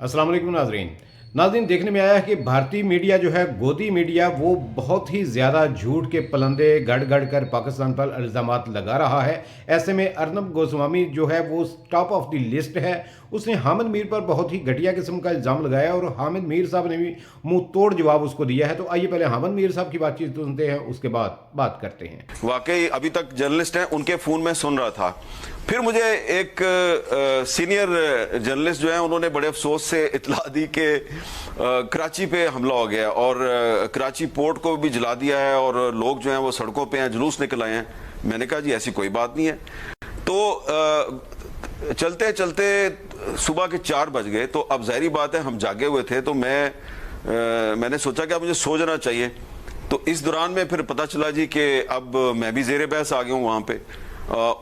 अस्सलाम वालेकुम नाज़रीन, देखने में आया है कि भारतीय मीडिया जो है, गोदी मीडिया, वो बहुत ही ज़्यादा झूठ के पलंदे गढ़ गढ़ कर पाकिस्तान पर इल्ज़ामात लगा रहा है। ऐसे में अर्नब गोस्वामी जो है वो टॉप ऑफ द लिस्ट है। उसने हामिद मीर पर बहुत ही घटिया किस्म का इल्ज़ाम लगाया और हामिद मीर साहब ने भी मुंह तोड़ जवाब उसको दिया है। तो आइए पहले हामिद मीर साहब की बातचीत सुनते हैं, उसके बाद बात करते हैं। वाकई अभी तक जर्नलिस्ट हैं, उनके फ़ोन में सुन रहा था। फिर मुझे एक सीनियर जर्नलिस्ट जो है, उन्होंने बड़े अफसोस से इतला दी कि कराची पे हमला हो गया और कराची पोर्ट को भी जला दिया है और लोग जो हैं वो सड़कों पे हैं, जुलूस निकल आए हैं। मैंने कहा जी ऐसी कोई बात नहीं है। तो चलते चलते सुबह के 4 बज गए। तो अब ज़ाहिरी बात है हम जागे हुए थे, तो मैंने सोचा कि अब मुझे सो जाना चाहिए। तो इस दौरान में फिर पता चला जी कि अब मैं भी ज़ेरे बहस आ गया हूँ वहाँ पे।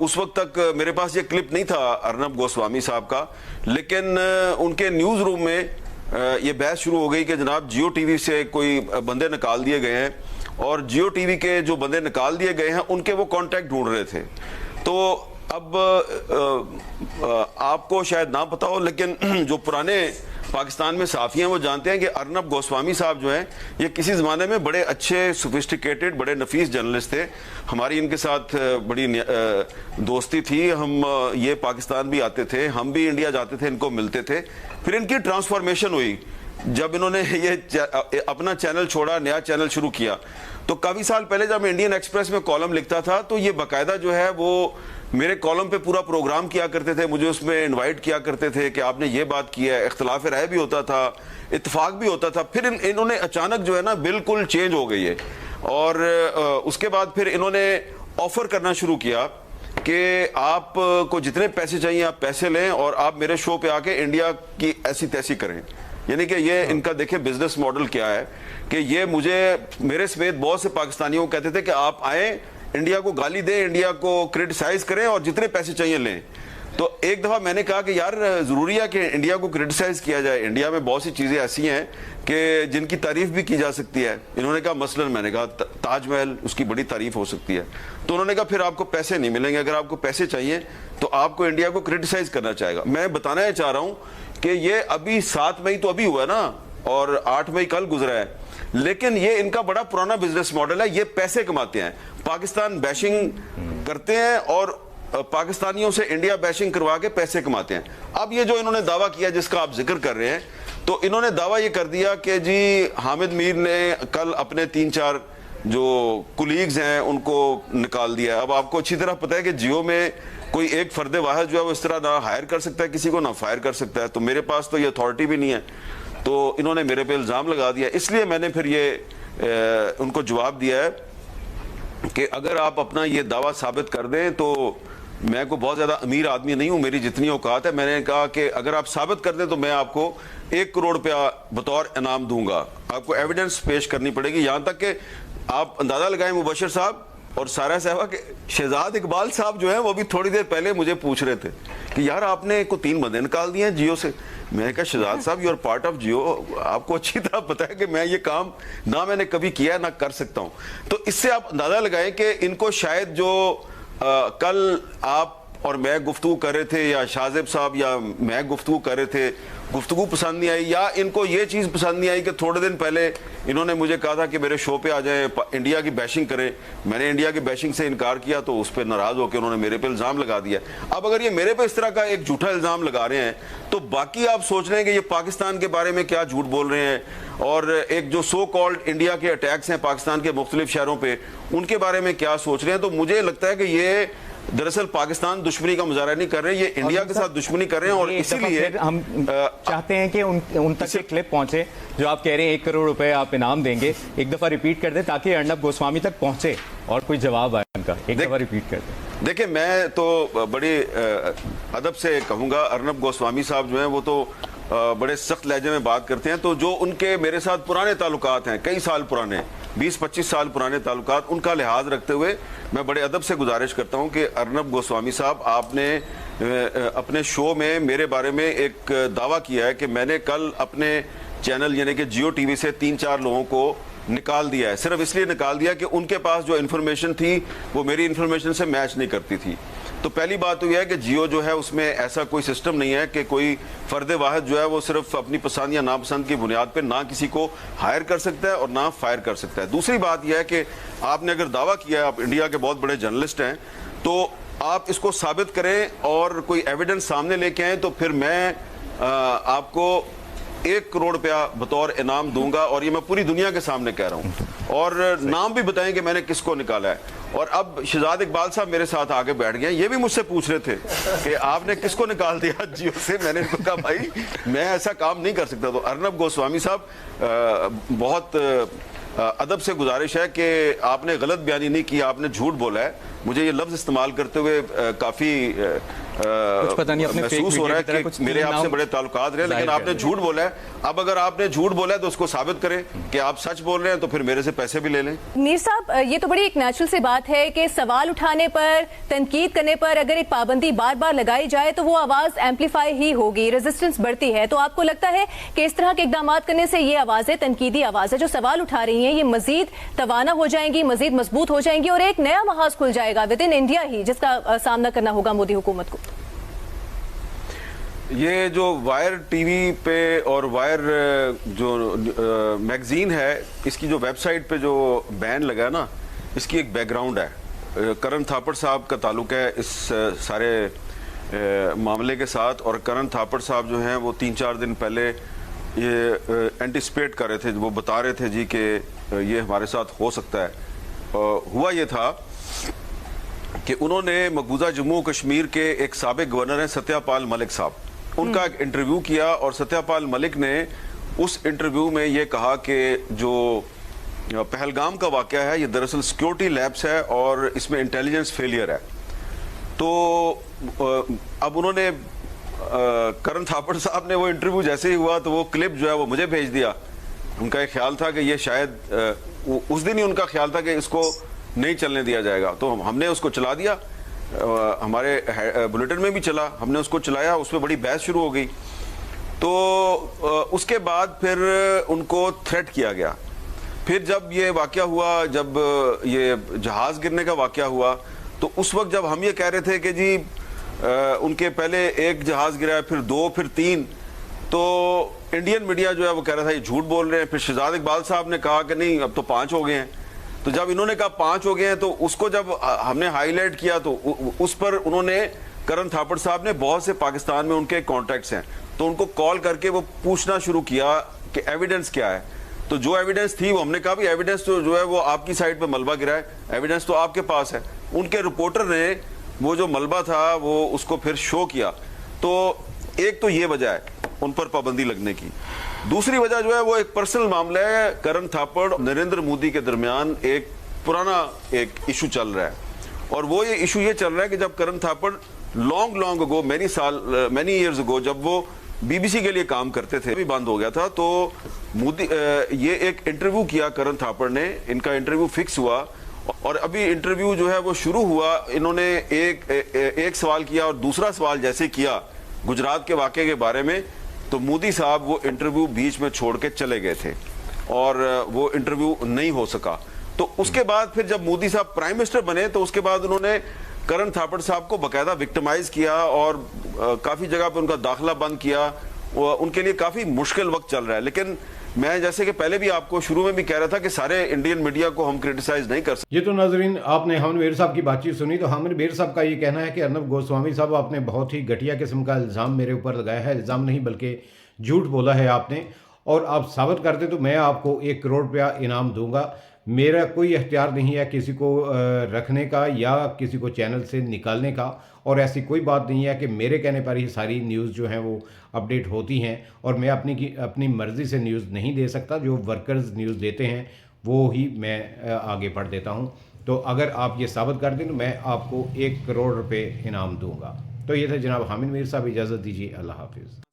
उस वक्त तक मेरे पास ये क्लिप नहीं था अर्नब गोस्वामी साहब का, लेकिन उनके न्यूज़ रूम में ये बहस शुरू हो गई कि जनाब जियो टीवी से कोई बंदे निकाल दिए गए हैं और जियो टीवी के जो बंदे निकाल दिए गए हैं उनके वो कॉन्टैक्ट ढूंढ रहे थे। तो अब आपको शायद ना पता हो, लेकिन जो पुराने पाकिस्तान में साफ़ी हैं वो जानते हैं कि अर्नब गोस्वामी साहब जो हैं ये किसी ज़माने में बड़े अच्छे सोफिस्टिकेटेड बड़े नफीस जर्नलिस्ट थे। हमारी इनके साथ बड़ी दोस्ती थी। हम ये पाकिस्तान भी आते थे, हम भी इंडिया जाते थे, इनको मिलते थे। फिर इनकी ट्रांसफॉर्मेशन हुई जब इन्होंने ये अपना चैनल छोड़ा, नया चैनल शुरू किया। तो काफ़ी साल पहले जब मैं इंडियन एक्सप्रेस में कॉलम लिखता था तो ये बाकायदा जो है वो मेरे कॉलम पे पूरा प्रोग्राम किया करते थे, मुझे उसमें इनवाइट किया करते थे कि आपने ये बात की है। इख्तलाफ राय भी होता था, इत्तेफाक भी होता था। फिर इन्होंने अचानक जो है ना बिल्कुल चेंज हो गई है और उसके बाद फिर इन्होंने ऑफर करना शुरू किया कि आपको जितने पैसे चाहिए आप पैसे लें और आप मेरे शो पे आके इंडिया की ऐसी तैसी करें। यानी कि ये इनका देखिए बिजनेस मॉडल क्या है कि ये मेरे समेत बहुत से पाकिस्तानियों को कहते थे कि आप आए, इंडिया को गाली दें, इंडिया को क्रिटिसाइज करें और जितने पैसे चाहिए लें। तो एक दफ़ा मैंने कहा कि यार ज़रूरी है कि इंडिया को क्रिटिसाइज किया जाए। इंडिया में बहुत सी चीज़ें ऐसी हैं कि जिनकी तारीफ़ भी की जा सकती है। इन्होंने कहा मसलन मैंने कहा ताजमहल, उसकी बड़ी तारीफ़ हो सकती है। तो उन्होंने कहा फिर आपको पैसे नहीं मिलेंगे, अगर आपको पैसे चाहिए तो आपको इंडिया को क्रिटिसाइज करना चाहेगा। मैं बताना चाह रहा हूँ कि ये अभी 7 मई तो अभी हुआ ना और 8 मई कल गुजरा है, लेकिन ये इनका बड़ा पुराना बिजनेस मॉडल है। ये पैसे कमाते हैं, पाकिस्तान बैशिंग करते हैं और पाकिस्तानियों से इंडिया बैशिंग करवा के पैसे कमाते हैं। अब ये जो इन्होंने दावा किया जिसका आप जिक्र कर रहे हैं, तो इन्होंने दावा ये कर दिया कि जी हामिद मीर ने कल अपने 3-4 जो कुलीग्स हैं उनको निकाल दिया। अब आपको अच्छी तरह पता है कि जियो में कोई एक फर्द वाहिद जो है वो इस तरह ना हायर कर सकता है किसी को, ना फायर कर सकता है। तो मेरे पास तो ये अथॉरिटी भी नहीं है। तो इन्होंने मेरे पे इल्ज़ाम लगा दिया। इसलिए मैंने फिर ये उनको जवाब दिया है कि अगर आप अपना ये दावा साबित कर दें तो मैं को बहुत ज़्यादा अमीर आदमी नहीं हूँ, मेरी जितनी औकात है। मैंने कहा कि अगर आप साबित कर दें तो मैं आपको 1 करोड़ रुपया बतौर इनाम दूंगा। आपको एविडेंस पेश करनी पड़ेगी। यहाँ तक कि आप अंदाज़ा लगाएं मुबशर साहब और सारा साहबा के शहजाद इकबाल साहब जो है वो भी थोड़ी देर पहले मुझे पूछ रहे थे कि यार आपने को 3 बंदे निकाल दिए हैं जियो से। मैंने कहा शहजाद साहब यू आर पार्ट ऑफ जियो, आपको अच्छी तरह पता है कि मैं ये काम ना मैंने कभी किया है ना कर सकता हूँ। तो इससे आप अंदाजा लगाएं कि इनको शायद जो कल आप और मैं गुफ्तगू कर रहे थे या शाहजेब साहब या मैं गुफ्तगू कर रहे थे, गुफ्तगू पसंद नहीं आई, या इनको ये चीज़ पसंद नहीं आई कि थोड़े दिन पहले इन्होंने मुझे कहा था कि मेरे शो पे आ जाएं, इंडिया की बैशिंग करें। मैंने इंडिया की बैशिंग से इनकार किया तो उस पर नाराज़ होकर उन्होंने मेरे पे इल्ज़ाम लगा दिया। अब अगर ये मेरे पे इस तरह का एक झूठा इल्ज़ाम लगा रहे हैं तो बाकी आप सोच रहे हैं कि ये पाकिस्तान के बारे में क्या झूठ बोल रहे हैं और एक जो सो कॉल्ड इंडिया के अटैक्स हैं पाकिस्तान के मुख्तलिफ शहरों पर, उनके बारे में क्या सोच रहे हैं। तो मुझे लगता है कि ये दरअसल पाकिस्तान दुश्मनी का मुजाहरा नहीं कर रहे, ये इंडिया के साथ दुश्मनी कर रहे हैं। और इसीलिए हम चाहते हैं कि उन तक ये क्लिप पहुंचे जो आप कह रहे हैं 1 करोड़ रुपए आप इनाम देंगे। एक दफा रिपीट कर दें ताकि अर्नब गोस्वामी तक पहुंचे और कोई जवाब आए उनका। एक दफा रिपीट कर दें। देखिए मैं तो बड़ी अदब से कहूँगा, अर्नब गोस्वामी साहब जो हैं वो तो बड़े सख्त लहजे में बात करते हैं। तो जो उनके मेरे साथ पुराने ताल्लुकात हैं, कई साल पुराने, 20-25 साल पुराने ताल्लुकात, उनका लिहाज रखते हुए मैं बड़े अदब से गुजारिश करता हूं कि अर्नब गोस्वामी साहब आपने अपने शो में मेरे बारे में एक दावा किया है कि मैंने कल अपने चैनल यानी कि जियो टीवी से 3-4 लोगों को निकाल दिया है। सिर्फ इसलिए निकाल दिया कि उनके पास जो इन्फॉर्मेशन थी वो मेरी इन्फॉर्मेशन से मैच नहीं करती थी। तो تو پہلی بات تو یہ ہے کہ جیو جو ہے اس میں ایسا کوئی سسٹم نہیں ہے کہ کوئی فرد واحد جو ہے وہ صرف اپنی پسند یا ناپسند کی بنیاد پہ نہ کسی کو ہائر کر سکتا ہے اور نہ فائر کر سکتا ہے. دوسری بات یہ ہے کہ آپ نے اگر دعویٰ کیا ہے, آپ انڈیا کے بہت بڑے جرنلسٹ ہیں, تو آپ اس کو ثابت کریں اور کوئی ایویڈنس سامنے لے کے آئیں, تو پھر میں آپ کو 1 کروڑ روپیہ بطور انعام دوں گا, اور یہ میں پوری دنیا کے سامنے کہہ رہا ہوں, اور نام بھی بتائیں کہ میں نے کس کو نکالا ہے. اور اب شہزاد اقبال صاحب میرے ساتھ آگے بیٹھ گئے, یہ بھی مجھ سے پوچھ رہے تھے کہ آپ نے کس کو نکال دیا جیو سے. میں نے کہا بھائی میں ایسا کام نہیں کر سکتا. تو ارنب گوسوامی صاحب بہت ادب سے گزارش ہے کہ آپ نے غلط بیانی نہیں کی, آپ نے جھوٹ بولا ہے. مجھے یہ لفظ استعمال کرتے ہوئے کافی محسوس ہو رہا ہے کہ میرے آپ سے بڑے تعلقات رہے, لیکن آپ نے جھوٹ بولا ہے. اب اگر آپ نے جھوٹ بولا ہے تو اس کو ثابت کریں کہ آپ سچ بول رہے ہیں, تو پھر میرے سے پیسے بھی لے لیں. میر صاحب, یہ تو بڑی ایک نیچرل سی بات ہے کہ سوال اٹھانے پر, تنقید کرنے پر اگر ایک پابندی بار بار لگائی جائے تو وہ آواز ایمپلیفائی ہی ہوگی, ریزسٹنس بڑھتی ہے. تو آپ کو لگتا ہے کہ اس طرح کے اقدامات کرنے سے یہ آوازیں, تنقیدی آوازیں جو سوال اٹھا رہی ہیں, یہ مزید توانا ہو جائیں گی, مزید مضبوط ہو جائیں گی, اور ایک نیا محاذ کھل جائے گا ود ان انڈیا ہی جس کا سامنا کرنا ہوگا مودی حکومت کو؟ یہ جو وائر ٹی وی پہ اور وائر جو میگزین ہے, اس کی جو ویب سائٹ پہ جو بین لگا ہے نا, اس کی ایک بیک گراؤنڈ ہے. کرن تھاپڑ صاحب کا تعلق ہے اس سارے معاملے کے ساتھ, اور کرن تھاپڑ صاحب جو ہیں وہ 3-4 دن پہلے یہ اینٹیسپیٹ کر رہے تھے, وہ بتا رہے تھے جی کہ یہ ہمارے ساتھ ہو سکتا ہے. ہوا یہ تھا کہ انہوں نے مقبوضہ جموں کشمیر کے ایک سابق گورنر ہیں ستیہ پال ملک صاحب, ان کا ایک انٹرویو کیا, اور ستیہ پال ملک نے اس انٹرویو میں یہ کہا کہ جو پہلگام کا واقعہ ہے یہ دراصل سیکیورٹی لیپس ہے اور اس میں انٹیلیجنس فیلئر ہے. تو اب انہوں نے کرن تھاپڑ صاحب نے وہ انٹرویو جیسے ہی ہوا تو وہ کلپ جو ہے وہ مجھے بھیج دیا. ان کا ایک خیال تھا کہ یہ شاید اس دن ہی ان کا خیال تھا کہ اس کو نہیں چلنے دیا جائے گا, تو ہم نے اس کو چلا دیا, ہمارے بلیٹن میں بھی چلا, ہم نے اس کو چلایا, اس پہ بڑی بحث شروع ہو گئی. تو اس کے بعد پھر ان کو تھریٹ کیا گیا. پھر جب یہ واقعہ ہوا, جب یہ جہاز گرنے کا واقعہ ہوا, تو اس وقت جب ہم یہ کہہ رہے تھے کہ جی ان کے پہلے 1 جہاز گرا, پھر 2, پھر 3, تو انڈین میڈیا جو ہے وہ کہہ رہا تھا یہ جھوٹ بول رہے ہیں. پھر شہزاد اقبال صاحب نے کہا کہ نہیں اب تو 5 ہو گئے ہیں. تو جب انہوں نے کہا 5 ہو گئے ہیں, تو اس کو جب ہم نے ہائی لائٹ کیا تو اس پر انہوں نے, کرن تھاپڑ صاحب نے, بہت سے پاکستان میں ان کے کانٹیکٹس ہیں, تو ان کو کال کر کے وہ پوچھنا شروع کیا کہ ایویڈنس کیا ہے. تو جو ایویڈنس تھی وہ ہم نے کہا بھی ایویڈنس تو جو ہے وہ آپ کی سائٹ پہ ملبہ گرا ہے, ایویڈنس تو آپ کے پاس ہے. ان کے رپورٹر نے وہ جو ملبہ تھا وہ اس کو پھر شو کیا. تو ایک تو یہ وجہ ہے ان پر پابندی لگنے کی. دوسری وجہ جو ہے وہ ایک پرسنل معاملہ ہے. کرن تھاپڑ اور نریندر مودی کے درمیان ایک پرانا ایک ایشو چل رہا ہے, اور وہ یہ ایشو یہ چل رہا ہے کہ جب کرن تھاپڑ لانگ اگو, مینی ایئرز اگو, جب وہ بی بی سی کے لیے کام کرتے تھے, بھی بند ہو گیا تھا, تو مودی یہ ایک انٹرویو کیا کرن تھاپڑ نے, ان کا انٹرویو فکس ہوا, اور ابھی انٹرویو جو ہے وہ شروع ہوا. انہوں نے ایک سوال کیا, اور دوسرا سوال جیسے کیا گجرات کے واقعے کے بارے میں, تو مودی صاحب وہ انٹرویو بیچ میں چھوڑ کے چلے گئے تھے, اور وہ انٹرویو نہیں ہو سکا. تو اس کے بعد پھر جب مودی صاحب پرائم منسٹر بنے, تو اس کے بعد انہوں نے کرن تھاپڑ صاحب کو باقاعدہ وکٹمائز کیا, اور کافی جگہ پہ ان کا داخلہ بند کیا. ان کے لیے کافی مشکل وقت چل رہا ہے. لیکن میں جیسے کہ پہلے بھی آپ کو شروع میں بھی کہہ رہا تھا کہ سارے انڈین میڈیا کو ہم کرٹیسائز نہیں کر سکتے. یہ تو ناظرین آپ نے حامد میر صاحب کی بات چیت سنی. تو حامد میر صاحب کا یہ کہنا ہے کہ ارنب گوسوامی صاحب آپ نے بہت ہی گھٹیا قسم کا الزام میرے اوپر لگایا ہے. الزام نہیں بلکہ جھوٹ بولا ہے آپ نے, اور آپ ثابت کرتے تو میں آپ کو 1 کروڑ روپیہ انعام دوں گا. میرا کوئی اختیار نہیں ہے کسی کو رکھنے کا یا کسی کو چینل سے نکالنے کا, اور ایسی کوئی بات نہیں ہے کہ میرے کہنے پر ہی ساری نیوز جو ہیں وہ اپڈیٹ ہوتی ہیں, اور میں اپنی مرضی سے نیوز نہیں دے سکتا. جو ورکرز نیوز دیتے ہیں وہ ہی میں آگے پڑھ دیتا ہوں. تو اگر آپ یہ ثابت کر دیں تو میں آپ کو 1 کروڑ روپے انعام دوں گا. تو یہ تھا جناب حامد میر صاحب, اجازت دیجیے, اللہ حافظ.